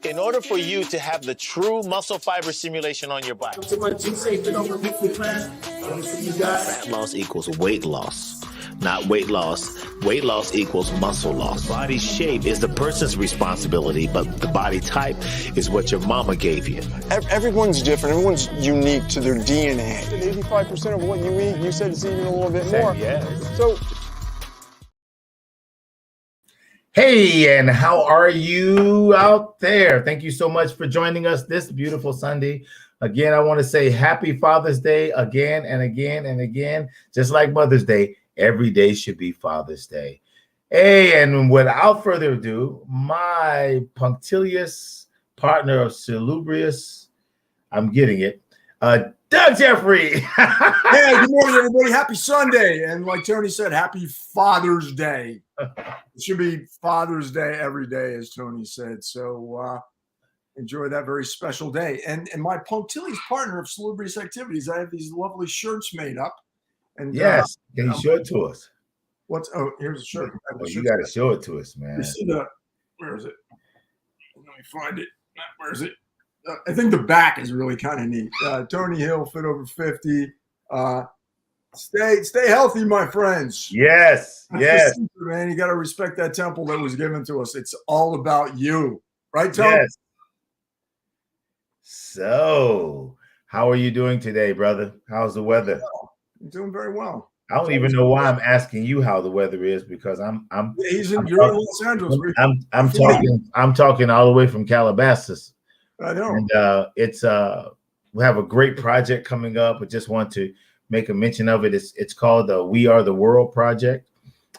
In order for you to have the true muscle fiber stimulation on your body. Fat loss equals weight loss, not weight loss. Weight loss equals muscle loss. Body shape is the person's responsibility, but the body type is what your mama gave you. Everyone's different. Everyone's unique to their DNA. 85% of what you eat, you said it's even a little bit more. Yeah. So, hey, and how are you out there? Thank you so much for joining us this beautiful Sunday. Again, I want to say happy Father's Day again and again and again. Just like Mother's Day, every day should be Father's Day. Hey, and without further ado, my punctilious partner of salubrious, I'm getting it, Doug Jeffrey. Hey, good morning, everybody. Happy Sunday. And like Tony said, happy Father's Day. It should be Father's Day every day, as Tony said. So enjoy that very special day. And my punctilious partner of salubrious activities, I have these lovely shirts made up. And yes, can you show it to us? Here's a shirt. You got to show it to us, man. You see where is it? Let me find it. Where is it? I think the back is really kind of neat. Tony Hill, fit over 50. Stay healthy, my friends. Yes. Man, you got to respect that temple that was given to us. It's all about you. Right, Tony? Yes. So, how are you doing today, brother? How's the weather? I'm doing very well. I don't even know why I'm asking you how the weather is, because you're in Los Angeles. I'm talking all the way from Calabasas. I know. And we have a great project coming up. I just want to make a mention of it. It's called the We Are the World project.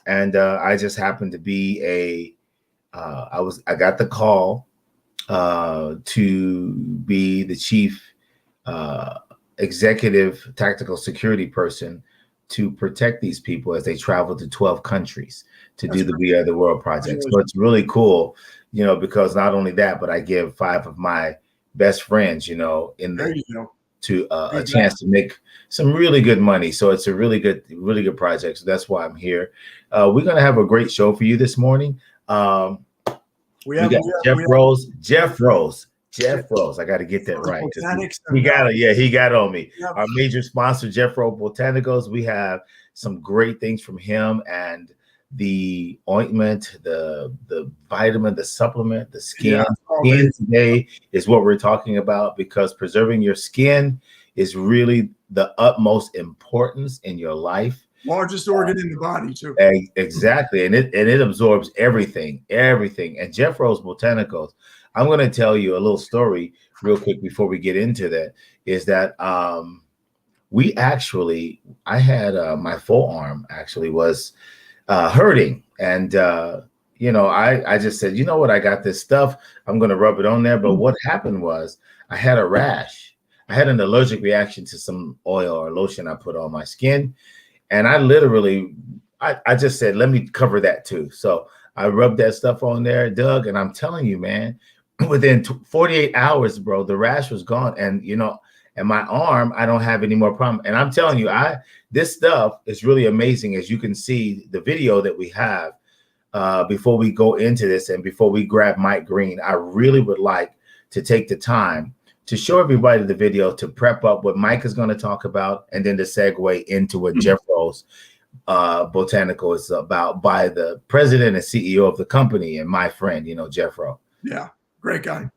And I just happened to be I got the call to be the chief executive tactical security person to protect these people as they travel to 12 countries to do the We Are the World project. So it's really cool, because not only that, but I give 5 of my best friends, to a chance to make some really good money. So it's a really good project. So that's why I'm here. We're going to have a great show for you this morning. We got Jeff Rose. I got to get that right. He got on me. Yep. Our major sponsor, Jeff Rose Botanicals. We have some great things from him, and the ointment, the vitamin, the supplement, the skin. Skin today is what we're talking about, because preserving your skin is really the utmost importance in your life. Largest organ in the body, too. Exactly. And it absorbs everything. And Jeff Rose Botanicals, I'm going to tell you a little story real quick before we get into that, is that I had my forearm actually was hurting. And, I just said, you know what? I got this stuff. I'm going to rub it on there. But what happened was I had a rash. I had an allergic reaction to some oil or lotion I put on my skin. And I literally, I just said, let me cover that too. So I rubbed that stuff on there, Doug. And I'm telling you, man, within 48 hours, bro, the rash was gone. And, and my arm, I don't have any more problem. And I'm telling you, this stuff is really amazing. As you can see, the video that we have before we go into this and before we grab Mike Green, I really would like to take the time to show everybody the video to prep up what Mike is going to talk about, and then to segue into what Jeff Rose Botanical is about, by the president and CEO of the company and my friend, Jeff Rose. Yeah, great guy.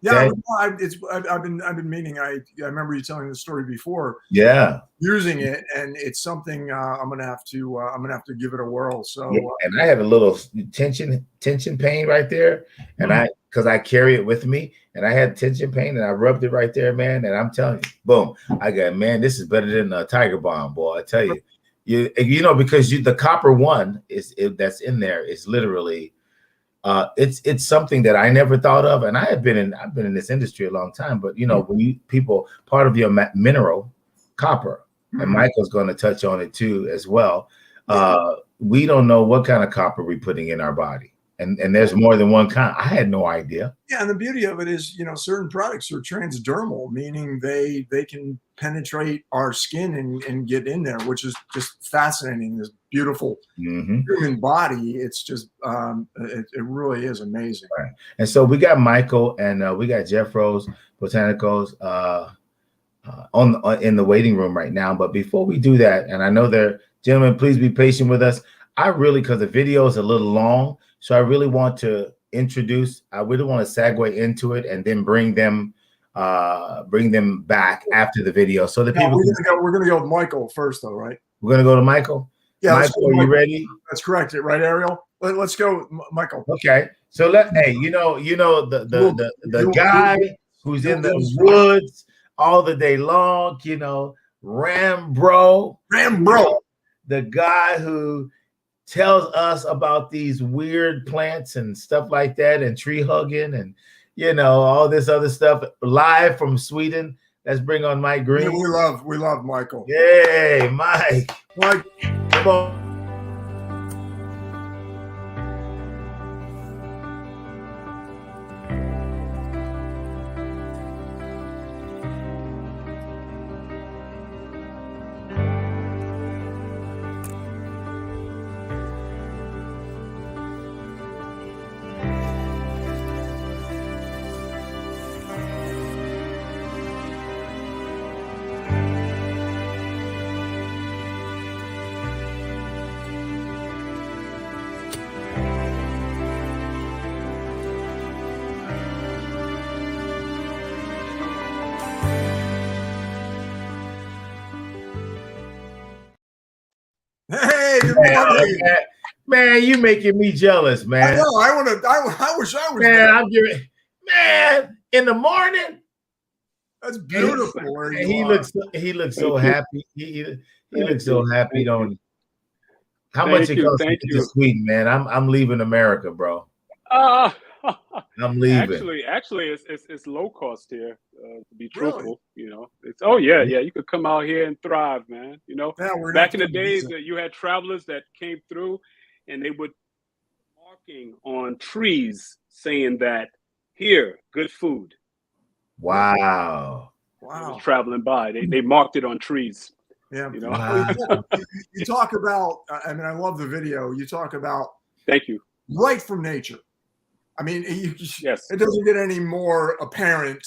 Yeah, I've been meaning. I remember you telling the story before. Yeah, using it, and it's something I'm gonna have to give it a whirl. So, and I had a little tension pain right there, and because I carry it with me, and I had tension pain, and I rubbed it right there, man. And I'm telling you, boom, I got, man, this is better than a Tiger Balm, boy. I tell you, because the copper one that's in there is literally. It's something that I never thought of, and I've been in this industry a long time. But when part of your mineral, copper, and Michael's going to touch on it too as well. We don't know what kind of copper we're putting in our body. And there's more than one kind. I had no idea. Yeah, and the beauty of it is, certain products are transdermal, meaning they can penetrate our skin and get in there, which is just fascinating. This beautiful human body. It's just it really is amazing. Right. And so we got Michael and we got Jeff Rose Botanicals in the waiting room right now. But before we do that, and I know gentlemen, please be patient with us. Because the video is a little long, so I really want to segue into it and then bring them back after the video so that people. We're gonna go with Michael first, though, right? We're gonna go to Michael. Yeah, Michael, are you ready? That's correct, right, Ariel? Let's go, Michael. Okay, so the guy who's in the woods all the day long, Rambro, the guy who tells us about these weird plants and stuff like that, and tree hugging and all this other stuff, live from Sweden. Let's bring on Mike Green. Yeah, we love Michael. Yay, Mike, come on. Hey, good morning. Man, you making me jealous, man. I know. I wish I was. Man, in the morning. That's beautiful. He looks so happy. He looks so happy, don't he? How much it costs to Sweden, man? I'm leaving America, bro. I'm leaving. Actually, it's low cost here. To be truthful, it's you could come out here and thrive, man. Back in the days that you had travelers that came through, and they would marking on trees saying that here, good food. Wow. Was traveling by, they marked it on trees. Yeah. Wow. You talk about. I love the video. You talk about. Thank you. Right from nature. I mean, yes. It doesn't get any more apparent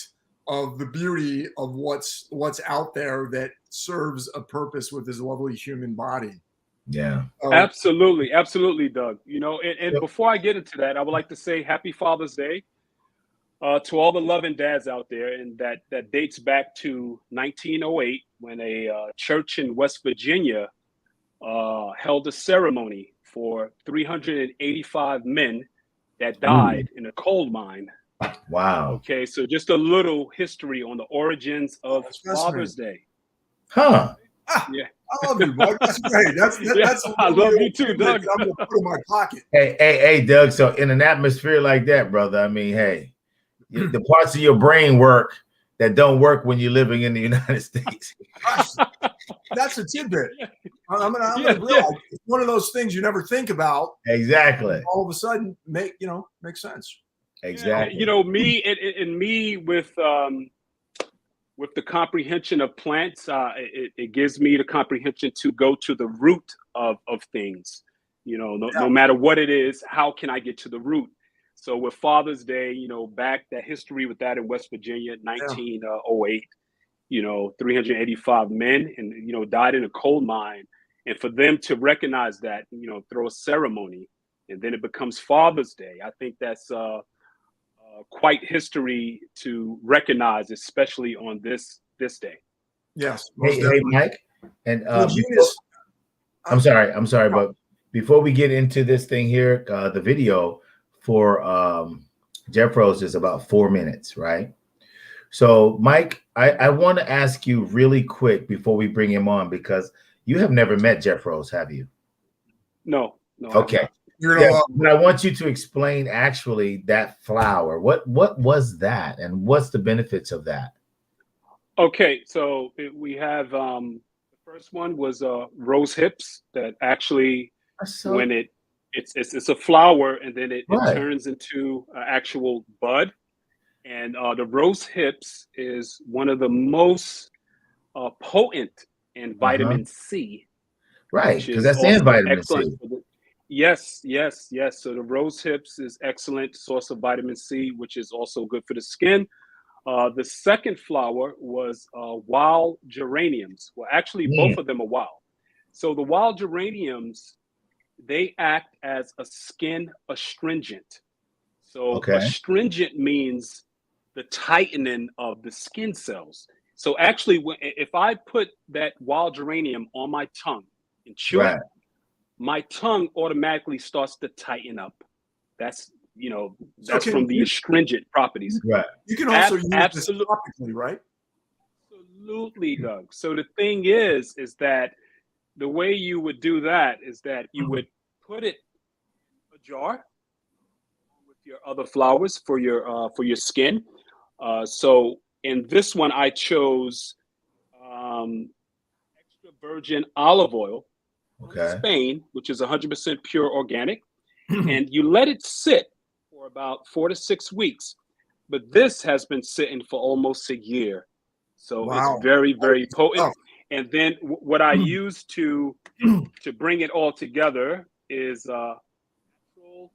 of the beauty of what's out there that serves a purpose with this lovely human body. Yeah. Absolutely, Doug. And before I get into that, I would like to say Happy Father's Day to all the loving dads out there, and that dates back to 1908 when a church in West Virginia held a ceremony for 385 men that died in a coal mine. Wow. Okay, so just a little history on the origins of Father's Day. Huh. Yeah. I love you, Doug. That's great. That's I love you too, Doug. I'm gonna put in my pocket. Hey, Doug. So in an atmosphere like that, brother, hey, the parts of your brain work that don't work when you're living in the United States. That's a tidbit. I'm gonna realize it's one of those things you never think about. Exactly. All of a sudden, makes sense. Exactly. Me with the comprehension of plants, it gives me the comprehension to go to the root of things. No matter what it is, how can I get to the root? So with Father's Day, back that history with that in West Virginia, 1908. 385 men and died in a coal mine, and for them to recognize that, throw a ceremony, and then it becomes Father's Day. I think that's quite history to recognize, especially on this day. Yes. Hey, Mike, and I'm sorry, but before we get into this thing here, the video for Jeff Rose is about 4 minutes, right? So, Mike, I want to ask you really quick before we bring him on, because you have never met Jeff Rose, have you? No. Okay. But I want you to explain actually that flower. What was that, and what's the benefits of that? Okay, so we have the first one was rose hips that actually It's a flower, and then it Right. turns into an actual bud. And the rose hips is one of the most potent in vitamin C, Right, which because is that's in also vitamin excellent C. for the. Yes, yes, yes. So the rose hips is excellent source of vitamin C, which is also good for the skin. The second flower was wild geraniums. Well, actually, Mm, both of them are wild. So the wild geraniums, they act as a skin astringent. So okay. astringent means the tightening of the skin cells. So actually, if I put that wild geranium on my tongue and chew it, Right. my tongue automatically starts to tighten up. That's So that's from the astringent properties. Right. you can also use this Absolutely. topically, right? Absolutely, Doug. So the thing is that the way you would do that is that you would put it in a jar with your other flowers for your skin. So in this one, I chose extra virgin olive oil from Okay. Spain, which is 100% pure organic, and you let it sit for about 4 to 6 weeks. But this has been sitting for almost a year. So Wow. it's very, very potent. stuff. And then what I use to bring it all together is natural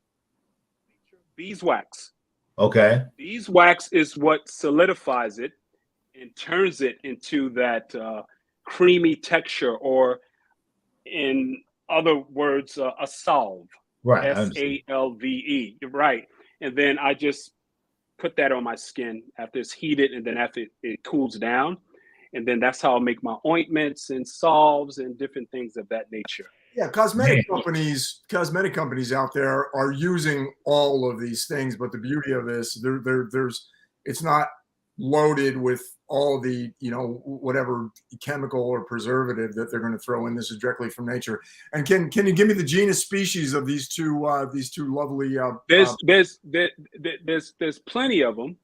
beeswax. Okay. Beeswax is what solidifies it and turns it into that creamy texture, or in other words, a salve. Right. I understand. SALVE. You're right. And then I just put that on my skin after it's heated, and then after it cools down. And then that's how I make my ointments and salves and different things of that nature. Yeah, cosmetic companies out there are using all of these things, but the beauty of this, it's not loaded with all the whatever chemical or preservative that they're going to throw in. This is directly from nature. And can you give me the genus species of these two lovely? There's plenty of them.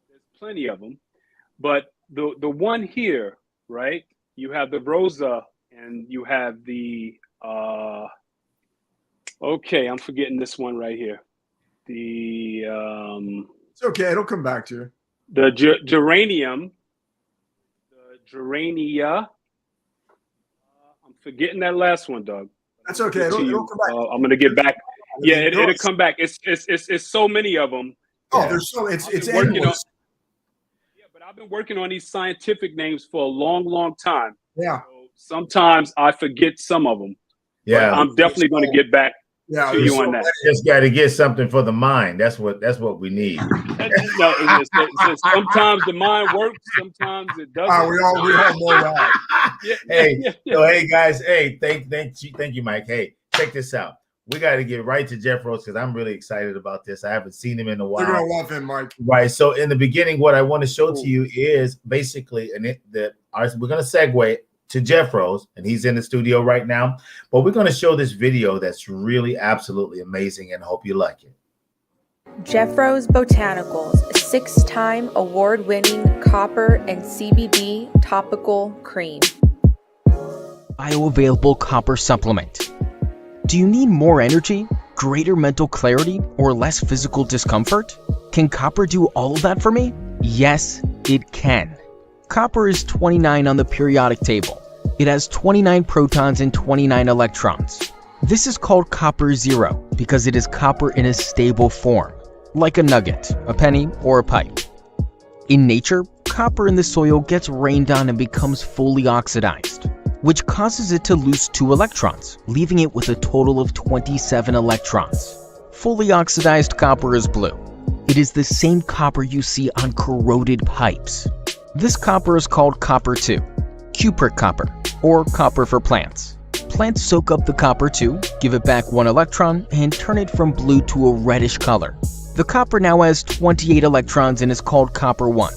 There's plenty of them, but the one here, right? You have the Rosa, and you have the okay, I'm forgetting this one right here. It's okay, it'll come back to you. The geranium, the gerania. I'm forgetting that last one, Doug. That's okay. It'll come back. I'm gonna get back. Yeah, it'll come back. It's so many of them. Oh, there's so it's working endless. Yeah, but I've been working on these scientific names for a long, long time. Yeah. So sometimes I forget some of them. Yeah. But I'm definitely going to get back to you on that. Just got to get something for the mind. That's what we need. Sometimes the mind works, sometimes it doesn't. We all know that. Hey guys, thank you, Mike. Hey, check this out. We got to get right to Jeff Rose because I'm really excited about this. I haven't seen him in a while. You're gonna love him, Mike. Right. So in the beginning, what I want to show to you is basically, we're going to segue to Jeff Rose, and he's in the studio right now. But we're going to show this video that's really absolutely amazing, and hope you like it. Jeff Rose Botanicals, 6-time award-winning copper and CBD topical cream. Bioavailable copper supplement. Do you need more energy, greater mental clarity, or less physical discomfort? Can copper do all of that for me? Yes, it can. Copper is 29 on the periodic table. It has 29 protons and 29 electrons. This is called copper zero because it is copper in a stable form, like a nugget, a penny, or a pipe. In nature, copper in the soil gets rained on and becomes fully oxidized, which causes it to lose 2 electrons, leaving it with a total of 27 electrons. Fully oxidized copper is blue. It is the same copper you see on corroded pipes. This copper is called copper 2, cupric copper, or copper for plants. Plants soak up the copper 2, give it back 1 electron, and turn it from blue to a reddish color. The copper now has 28 electrons and is called copper 1,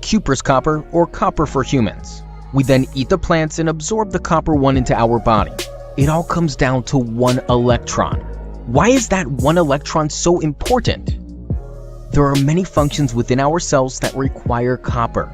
cuprous copper, or copper for humans. We then eat the plants and absorb the copper 1 into our body. It all comes down to 1 electron. Why is that 1 electron so important? There are many functions within our cells that require copper.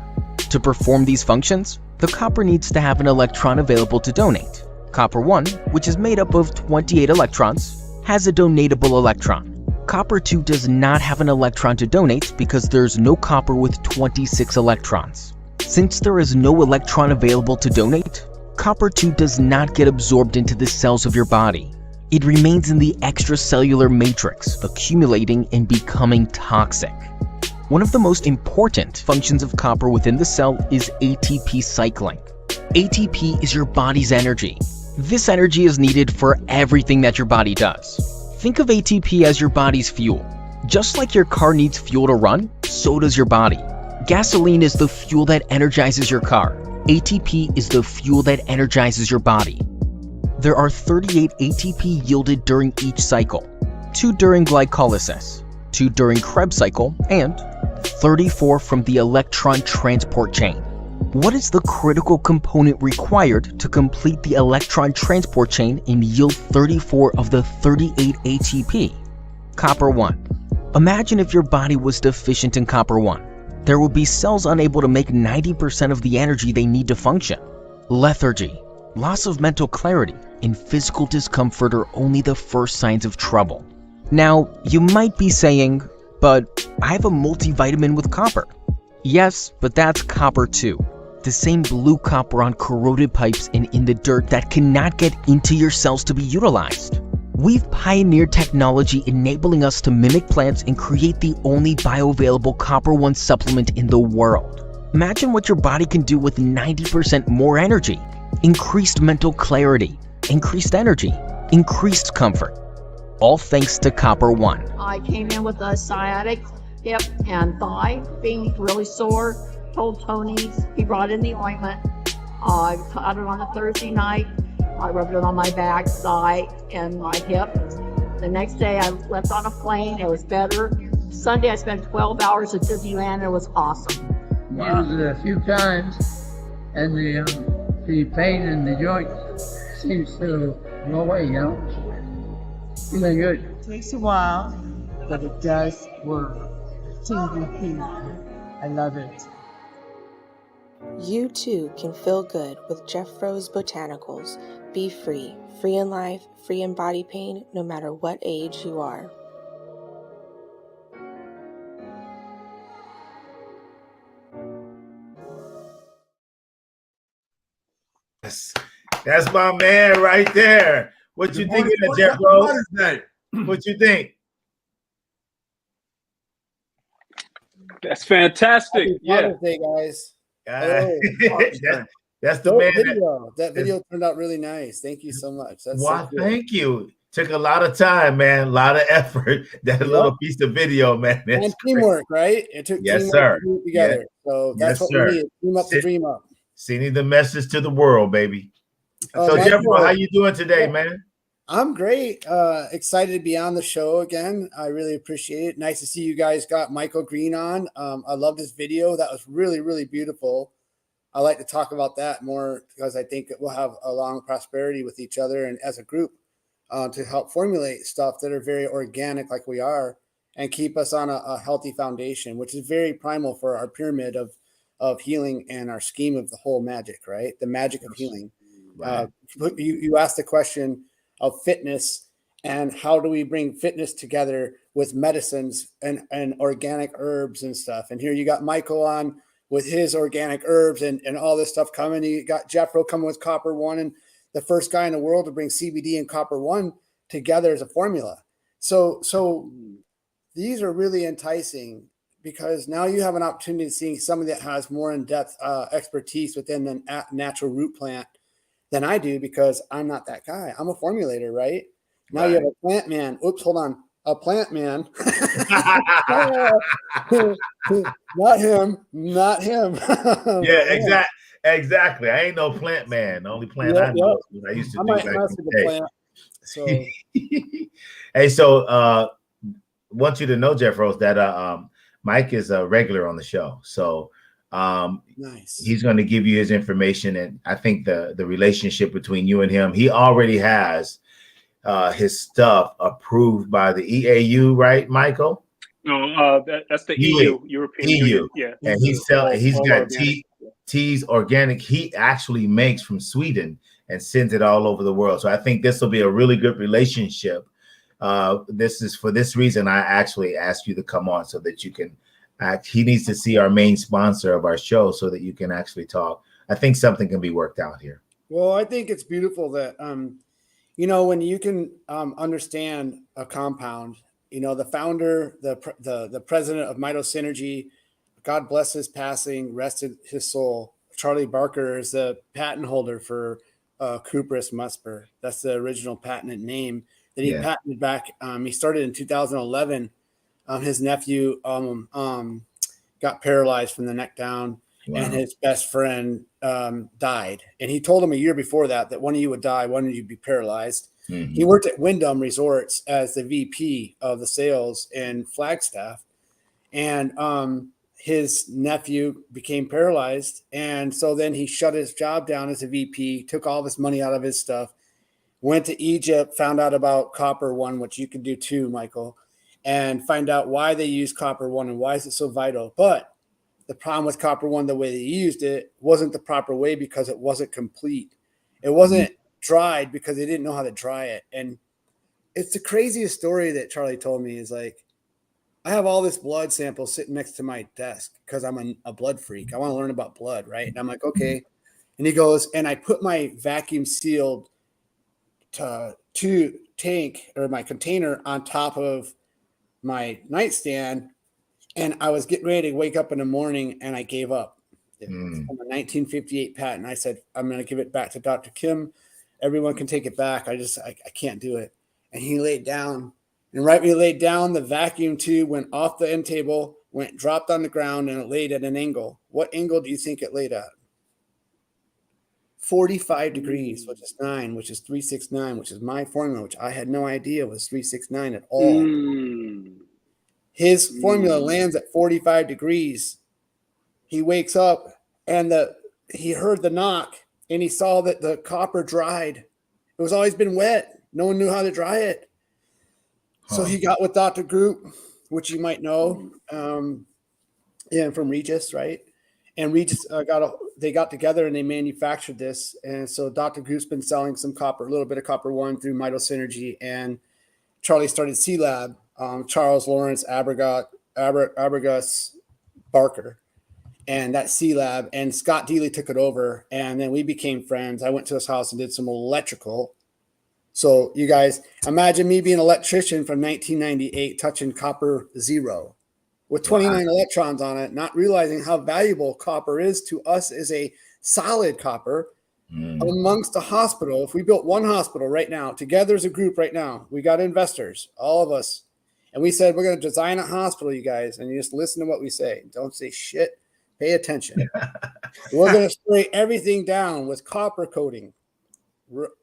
To perform these functions, the copper needs to have an electron available to donate. Copper 1, which is made up of 28 electrons, has a donatable electron. Copper-2 does not have an electron to donate because there's no copper with 26 electrons. Since there is no electron available to donate, copper-2 does not get absorbed into the cells of your body. It remains in the extracellular matrix, accumulating and becoming toxic. One of the most important functions of copper within the cell is ATP cycling. ATP is your body's energy. This energy is needed for everything that your body does. Think of ATP as your body's fuel. Just like your car needs fuel to run, so does your body. Gasoline is the fuel that energizes your car. ATP is the fuel that energizes your body. There are 38 ATP yielded during each cycle, 2 during glycolysis, 2 during Krebs cycle, and 34 from the electron transport chain. What is the critical component required to complete the electron transport chain and yield 34 of the 38 ATP? Copper-1. Imagine if your body was deficient in copper-1. There would be cells unable to make 90% of the energy they need to function. Lethargy, loss of mental clarity, and physical discomfort are only the first signs of trouble. Now, you might be saying, but I have a multivitamin with copper. Yes, but that's copper-2, the same blue copper on corroded pipes and in the dirt that cannot get into your cells to be utilized. We've pioneered technology enabling us to mimic plants and create the only bioavailable copper-1 supplement in the world. Imagine what your body can do with 90% more energy, increased mental clarity, increased energy, increased comfort, all thanks to copper-1. I came in with a sciatic hip and thigh, being really sore. Told Tony, he brought in the ointment. I got it on a Thursday night. I rubbed it on my back, thigh, and my hip. The next day I left on a plane. It was better. Sunday I spent 12 hours at Disneyland. It was awesome. Used it a few times, and the pain in the joint seems to go away, you know? Feeling good. It takes a while, but it does work. TVP. I love it. You too can feel good with Jeffro's Botanicals. Be free, free in life, free in body pain, no matter what age you are. Yes, that's my man right there. What you thinking of Jeffro? What you think? That's fantastic. Happy Yeah. Father's Day, guys. That's the man. That video turned out really nice. Thank you so much. That's Wow, so thank you. Took a lot of time, man. A lot of effort. That little piece of video, man. And teamwork, right? It took teamwork to do it together. So that's what we need. Team up to dream up. Sending the message to the world, baby. So, Jeffro, how you doing today, man? I'm great. Excited to be on the show again. I really appreciate it. Nice to see you guys got Michael Green on. I love this video. That was really, really beautiful. I like to talk about that more because I think that we'll have a long prosperity with each other and as a group to help formulate stuff that are very organic like we are and keep us on a healthy foundation, which is very primal for our pyramid of healing and our scheme of the whole magic, right? The magic of healing. Right. You asked the question of fitness and how do we bring fitness together with medicines and organic herbs and stuff. And here you got Michael on with his organic herbs and all this stuff coming. You got Jeffro coming with copper-1 and the first guy in the world to bring CBD and copper-1 together as a formula. So these are really enticing because now you have an opportunity to see somebody that has more in-depth expertise within the natural root plant than I do because I'm not that guy. I'm a formulator, right? Now you have a plant man. Oops, hold on. A plant man. Not him. Yeah, exactly. I ain't no plant man. The only plant I know is what I used to do back in the day. So hey, so want you to know, Jeff Rose, that Mike is a regular on the show. So nice. He's going to give you his information, and I think the relationship between you and him, he already has his stuff approved by the EAU, right, Michael? No, that's the EU, European Union. Yeah, and he's got teas organic. He actually makes from Sweden and sends it all over the world. So I think this will be a really good relationship This is for this reason I actually asked you to come on so that you can act. He needs to see our main sponsor of our show so that you can actually talk. I think something can be worked out here. Well, I think it's beautiful that, when you can understand a compound, the founder, the president of MitoSynergy, God bless his passing, rested his soul. Charlie Barker is the patent holder for Cupris musper. That's the original patented name that he patented back. He started in 2011. His nephew got paralyzed from the neck down. Wow. And his best friend died. And he told him a year before that one of you would die, one of you would be paralyzed. Mm-hmm. He worked at Wyndham Resorts as the VP of the sales in Flagstaff. And his nephew became paralyzed. And so then he shut his job down as a VP, took all of his money out of his stuff, went to Egypt, found out about Copper One, which you can do too, Michael, and find out why they use Copper One and why is it so vital. But the problem with Copper One, the way they used it, wasn't the proper way because it wasn't complete. It wasn't dried because they didn't know how to dry it. And it's the craziest story that Charlie told me is like, I have all this blood sample sitting next to my desk because I'm a blood freak. I want to learn about blood, right? And I'm like, okay. And he goes, and I put my vacuum sealed tank or my container on top of my nightstand. And I was getting ready to wake up in the morning and I gave up. It's from a 1958 patent. I said, I'm going to give it back to Dr. Kim. Everyone can take it back. I can't do it. And he laid down. And right when he laid down, the vacuum tube went off the end table, dropped on the ground, and it laid at an angle. What angle do you think it laid at? 45 degrees, which is 9, which is 369, which is my formula, which I had no idea was 369 at all. His formula lands at 45 degrees. He wakes up and he heard the knock and he saw that the copper dried. It was always been wet. No one knew how to dry it. So he got with Dr. Group, which you might know, from Regis, right? And Regis they got together and they manufactured this. And so Dr. Group's been selling some copper, a little bit of Copper One through MitoSynergy. And Charlie started C-Lab. Charles Lawrence Abergus Barker, and that C-Lab, and Scott Dealey took it over, and then we became friends. I went to his house and did some electrical. So you guys imagine me being an electrician from 1998 touching copper 0 with 29 electrons on it, not realizing how valuable copper is to us as a solid copper amongst a hospital. If we built one hospital right now, together as a group right now, we got investors, all of us. And we said, we're going to design a hospital, you guys, and you just listen to what we say. Don't say shit. Pay attention. We're going to spray everything down with copper coating,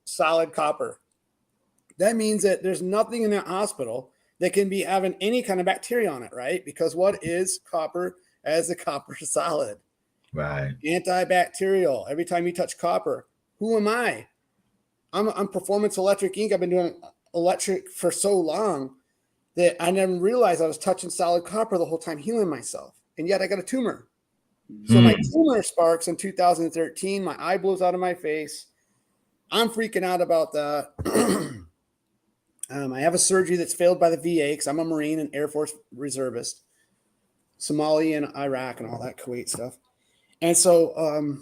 solid copper. That means that there's nothing in that hospital that can be having any kind of bacteria on it, right? Because what is copper as a copper solid? Right. Antibacterial. Every time you touch copper, who am I? I'm Performance Electric Inc. I've been doing electric for so long that I never realized I was touching solid copper the whole time healing myself. And yet I got a tumor. So my tumor sparks in 2013. My eye blows out of my face. I'm freaking out about that. I have a surgery that's failed by the VA because I'm a Marine and Air Force reservist. Somalia and Iraq and all that Kuwait stuff. And so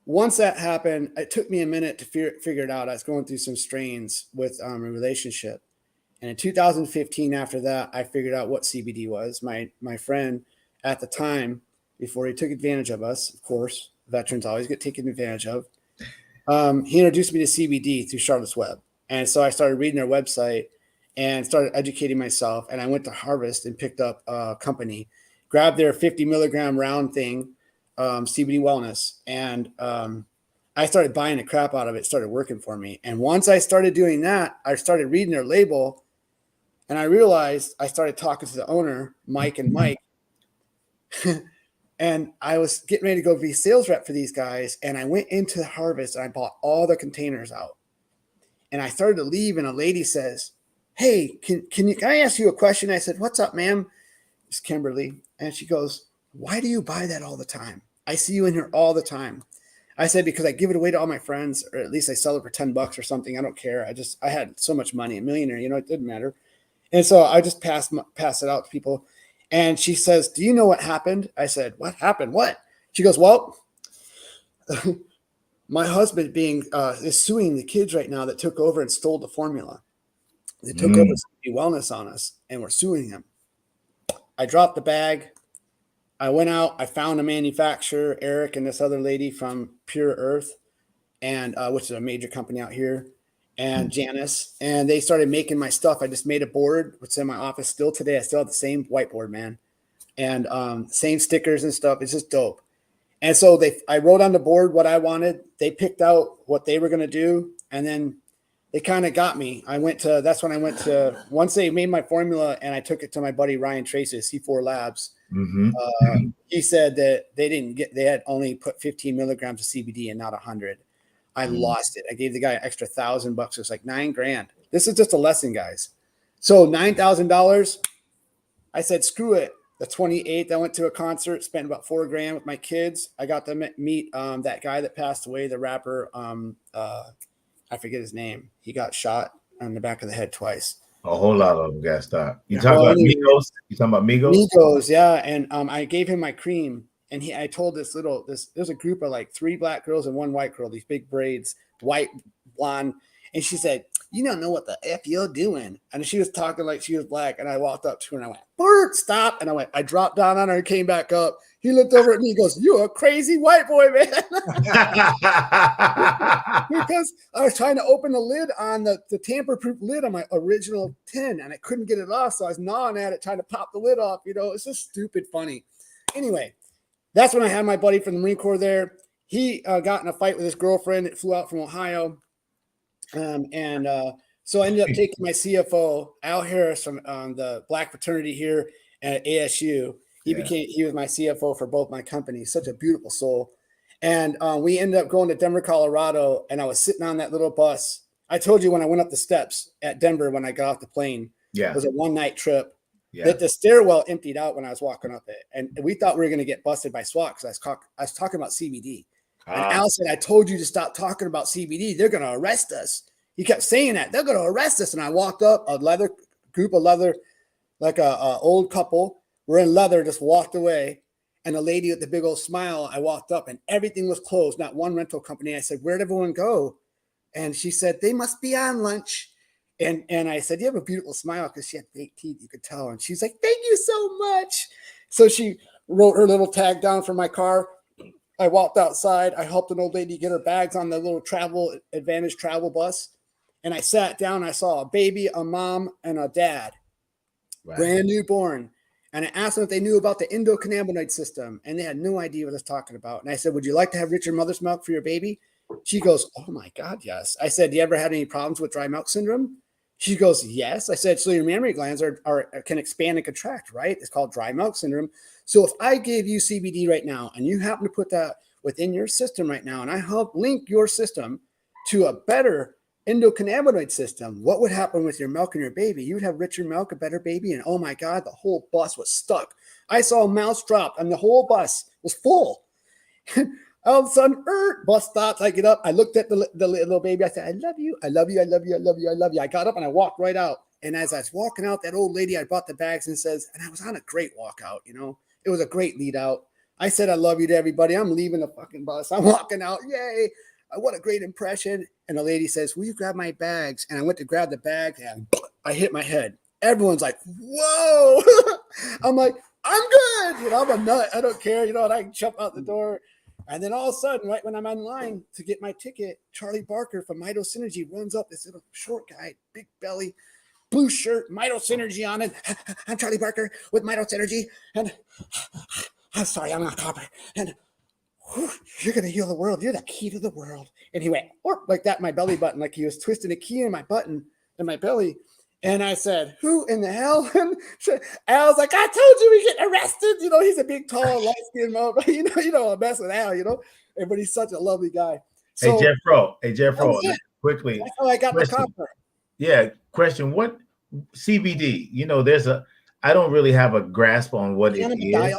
once that happened, it took me a minute to figure it out. I was going through some strains with a relationship. And in 2015, after that, I figured out what CBD was. My friend at the time, before he took advantage of us, of course, veterans always get taken advantage of, he introduced me to CBD through Charlotte's Web. And so I started reading their website and started educating myself. And I went to Harvest and picked up a company, grabbed their 50 milligram round thing, CBD Wellness. And I started buying the crap out of it. It started working for me. And once I started doing that, I started reading their label. And I realized I started talking to the owner, Mike. And I was getting ready to go be sales rep for these guys. And I went into Harvest and I bought all the containers out. And I started to leave. And a lady says, hey, can I ask you a question? I said, what's up, ma'am? It's Kimberly. And she goes, why do you buy that all the time? I see you in here all the time. I said, because I give it away to all my friends, or at least I sell it for $10 or something. I don't care. I had so much money, a millionaire, you know, it didn't matter. And so I just pass it out to people. And she says, do you know what happened? I said, what happened? What? She goes, well, my husband is suing the kids right now that took over and stole the formula. They took over wellness on us, and we're suing him. I dropped the bag. I went out. I found a manufacturer, Eric, and this other lady from Pure Earth, and which is a major company out here, and Janice, and they started making my stuff. I just made a board, which is in my office still today. I still have the same whiteboard, man, and same stickers and stuff. It's just dope. And so I wrote on the board what I wanted. They picked out what they were going to do, and then they kind of got me. That's when I went to, once they made my formula and I took it to my buddy Ryan Trace's C4 Labs. He said that they had only put 15 milligrams of CBD and not 100. I lost it. I gave the guy an extra $1,000. It was like $9,000. This is just a lesson, guys. So $9,000. I said, screw it. The 28th, I went to a concert, spent about $4,000 with my kids. I got to meet that guy that passed away, the rapper. I forget his name. He got shot on the back of the head twice. A whole lot of them got stopped. You talking about Migos? You talking about Migos? Migos, yeah. And I gave him my cream, and I told there's a group of like 3 black girls and 1 white girl, these big braids, white, blonde. And she said, you don't know what the F you're doing. And she was talking like she was black. And I walked up to her and I went, Bert, stop. And I dropped down on her and came back up. He looked over at me and goes, you're a crazy white boy, man. Because I was trying to open the lid on the tamper-proof lid on my original tin, and I couldn't get it off. So I was gnawing at it, trying to pop the lid off. You know, it's just stupid funny. Anyway, that's when I had my buddy from the Marine Corps there. He got in a fight with his girlfriend that flew out from Ohio. So I ended up taking my CFO, Al Harris, from the black fraternity here at ASU. He was my CFO for both my companies. Such a beautiful soul. And we ended up going to Denver, Colorado, and I was sitting on that little bus. I told you when I went up the steps at Denver when I got off the plane. Yeah. It was a one-night trip. Yeah. That the stairwell emptied out when I was walking up it. And we thought we were going to get busted by SWAT because I was talking about CBD. And Al said, I told you to stop talking about CBD. They're going to arrest us. He kept saying that. They're going to arrest us. And I walked up, a group of leather, like a old couple. We're in leather, just walked away. And a lady with the big old smile, I walked up and everything was closed, not one rental company. I said, where'd everyone go? And she said, they must be on lunch. And I said, you have a beautiful smile, because she had fake teeth, you could tell. And she's like, thank you so much. So she wrote her little tag down for my car. I walked outside. I helped an old lady get her bags on the little Advantage travel bus. And I sat down. I saw a baby, a mom, and a dad, brand newborn. And I asked them if they knew about the endocannabinoid system. And they had no idea what I was talking about. And I said, would you like to have richer mother's milk for your baby? She goes, oh my God, yes. I said, do you ever had any problems with dry mouth syndrome? She goes, yes. I said, so your mammary glands can expand and contract, right? It's called dry mouth syndrome. So if I gave you CBD right now and you happen to put that within your system right now, and I help link your system to a better endocannabinoid system, what would happen with your milk and your baby? You would have richer milk, a better baby. And oh my God, the whole bus was stuck. I saw a mouse drop and the whole bus was full. All of a sudden, bus stops. I get up. I looked at the little baby. I said, I love you. I love you. I love you. I love you. I love you. I got up and I walked right out. And as I was walking out, that old lady, I brought the bags and says, and I was on a great walkout, you know, it was a great lead out. I said, I love you to everybody. I'm leaving the fucking bus. I'm walking out. Yay. What a great impression. And the lady says, will you grab my bags? And I went to grab the bag and I hit my head. Everyone's like, whoa. I'm like, I'm good. You know, I'm a nut. I don't care. You know, and I jump out the door. And then all of a sudden, right when I'm in line to get my ticket, Charlie Barker from Mito Synergy runs up, this little short guy, big belly, blue shirt, Mito Synergy on it. I'm Charlie Barker with Mito Synergy. And I'm sorry, I'm not copper. And you're going to heal the world. You're the key to the world. And he went like that, my belly button, like he was twisting a key in my button in my belly. And I said, who in the hell? And Al's like, I told you we get arrested. You know, he's a big, tall, light-skinned motherfucker. You know, I'm messing with Al, you know. But he's such a lovely guy. So, Hey, Jeff Fro, quickly. That's how I got the copper. Yeah, question. What CBD? You know, I don't really have a grasp on what it is.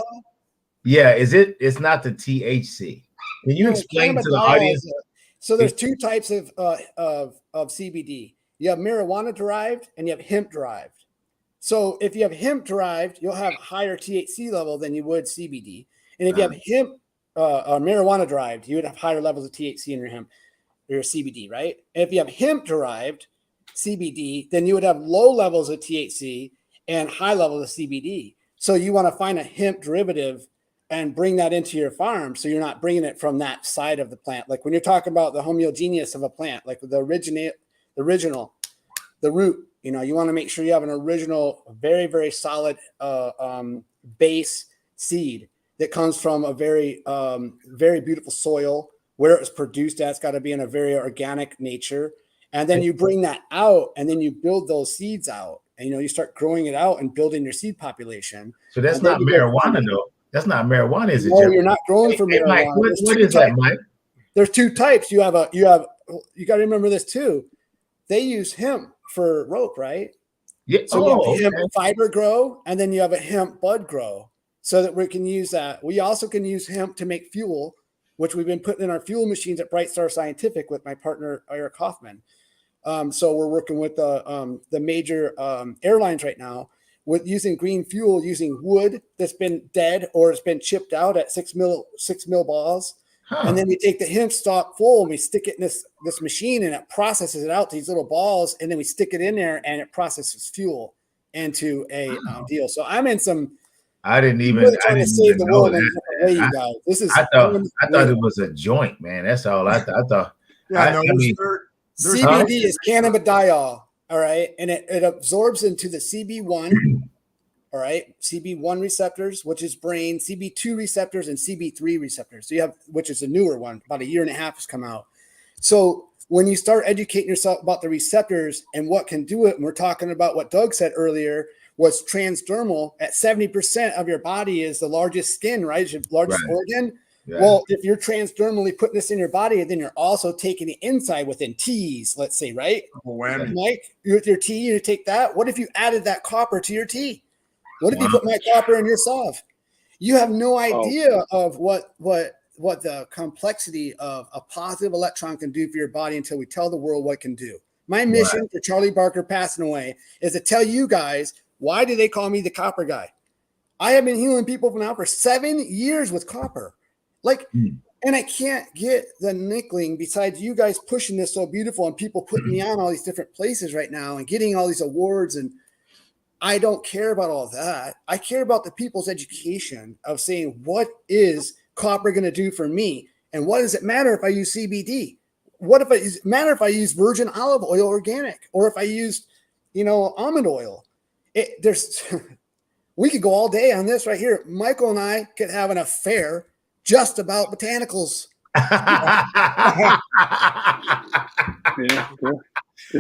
Yeah, it's not the THC. Can you explain to the audience? So there's two types of CBD. You have marijuana derived and you have hemp derived. So if you have hemp derived, you'll have higher THC level than you would CBD. And if you have hemp marijuana derived, you would have higher levels of THC in your hemp, your CBD, right? And if you have hemp derived CBD, then you would have low levels of THC and high levels of CBD. So you want to find a hemp derivative and bring that into your farm, so you're not bringing it from that side of the plant. Like when you're talking about the homogeneous of a plant, like the original, the root, you know, you want to make sure you have an original, very, very solid base seed that comes from a very, very beautiful soil where it was produced at. It's got to be in a very organic nature. And then you bring that out and then you build those seeds out and, you know, you start growing it out and building your seed population. So that's not marijuana though. That's not marijuana, is it? No, you're not growing for marijuana. Mike, what is that, Mike? There's two types. You got to remember this too. They use hemp for rope, right? Yeah. So you have hemp fiber grow, and then you have a hemp bud grow, so that we can use that. We also can use hemp to make fuel, which we've been putting in our fuel machines at Bright Star Scientific with my partner Eric Hoffman. So we're working with the major airlines right now with using green fuel, using wood that's been dead or it's been chipped out at 6 mil balls. And then we take the hemp stalk full and we stick it in this machine and it processes it out to these little balls. And then we stick it in there and it processes fuel into a deal. So I'm in some. I didn't even save the world in a different way, you guys. This is. I thought it was a joint, man. That's all I thought. Yeah, CBD is cannabidiol. All right. And it absorbs into the CB1. All right. CB1 receptors, which is brain, CB2 receptors, and CB3 receptors. So you have, which is a newer one, about 1.5 years has come out. So when you start educating yourself about the receptors and what can do it, and we're talking about what Doug said earlier, was transdermal at 70% of your body is the largest skin, right? It's your largest organ. Yeah. Well, if you're transdermally putting this in your body, then you're also taking the inside within teas, let's say, right? Mike, with your tea, you take that. What if you added that copper to your tea? What if you put my copper in your solve? You have no idea of what the complexity of a positive electron can do for your body until we tell the world what it can do. My mission for Charlie Barker passing away is to tell you guys, why do they call me the copper guy? I have been healing people now for 7 years with copper. And I can't get the nickeling besides you guys pushing this so beautiful and people putting me on all these different places right now and getting all these awards. And I don't care about all that. I care about the people's education of saying, what is copper going to do for me? And what does it matter if I use CBD? What if it matter if I use virgin olive oil organic, or if I use, almond oil? We could go all day on this right here. Michael and I could have an affair just about botanicals. Yeah.